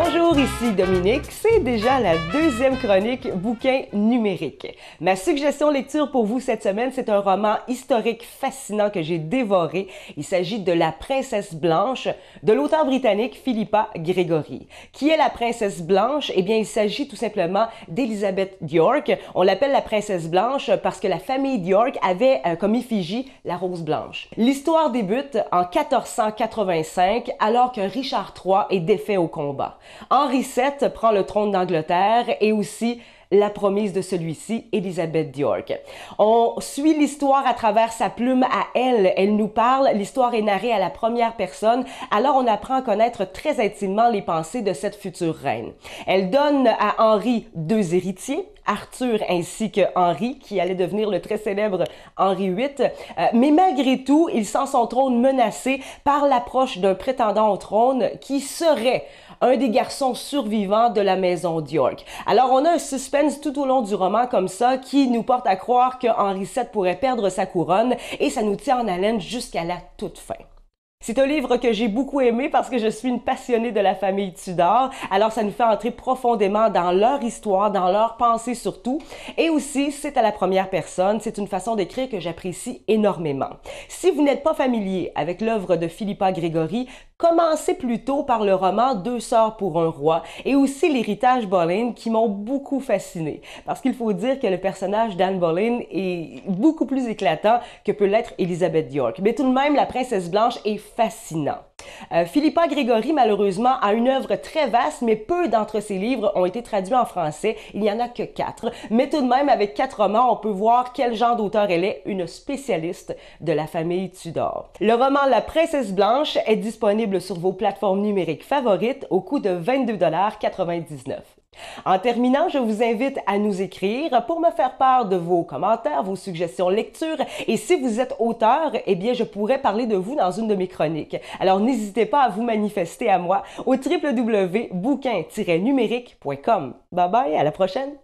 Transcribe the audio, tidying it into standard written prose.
Bonjour, ici Dominique. C'est déjà la deuxième chronique bouquin numérique. Ma suggestion lecture pour vous cette semaine, c'est un roman historique fascinant que j'ai dévoré. Il s'agit de La Princesse Blanche de l'auteur britannique Philippa Gregory. Qui est la Princesse Blanche? Eh bien, il s'agit tout simplement d'Elizabeth d'York. On l'appelle la Princesse Blanche parce que la famille d'York avait comme effigie la rose blanche. L'histoire débute en 1485 alors que Richard III est défait au combat. Henri VII prend le trône d'Angleterre et aussi la promise de celui-ci, Elizabeth d'York. On suit l'histoire à travers sa plume à elle. Elle nous parle, l'histoire est narrée à la première personne, alors on apprend à connaître très intimement les pensées de cette future reine. Elle donne à Henri deux héritiers, Arthur ainsi que Henri, qui allait devenir le très célèbre Henri VIII. Mais malgré tout, il sent son trône menacé par l'approche d'un prétendant au trône qui serait un des garçons survivants de la maison d'York. Alors on a un suspense tout au long du roman comme ça qui nous porte à croire que Henri VII pourrait perdre sa couronne et ça nous tient en haleine jusqu'à la toute fin. C'est un livre que j'ai beaucoup aimé parce que je suis une passionnée de la famille Tudor, alors ça nous fait entrer profondément dans leur histoire, dans leurs pensées surtout, et aussi c'est à la première personne, c'est une façon d'écrire que j'apprécie énormément. Si vous n'êtes pas familier avec l'œuvre de Philippa Gregory, commencez plutôt par le roman Deux sœurs pour un roi et aussi l'héritage Boleyn qui m'ont beaucoup fasciné, parce qu'il faut dire que le personnage d'Anne Boleyn est beaucoup plus éclatant que peut l'être Elizabeth d'York, mais tout de même la princesse Blanche est fascinant. Philippa Gregory, malheureusement, a une œuvre très vaste, mais peu d'entre ses livres ont été traduits en français. Il n'y en a que 4. Mais tout de même, avec 4 romans, on peut voir quel genre d'auteur elle est, une spécialiste de la famille Tudor. Le roman La Princesse Blanche est disponible sur vos plateformes numériques favorites au coût de 22,99 $. En terminant, je vous invite à nous écrire pour me faire part de vos commentaires, vos suggestions lecture et si vous êtes auteur, eh bien je pourrais parler de vous dans une de mes chroniques. Alors n'hésitez pas à vous manifester à moi au www.bouquin-numérique.com. Bye bye, à la prochaine!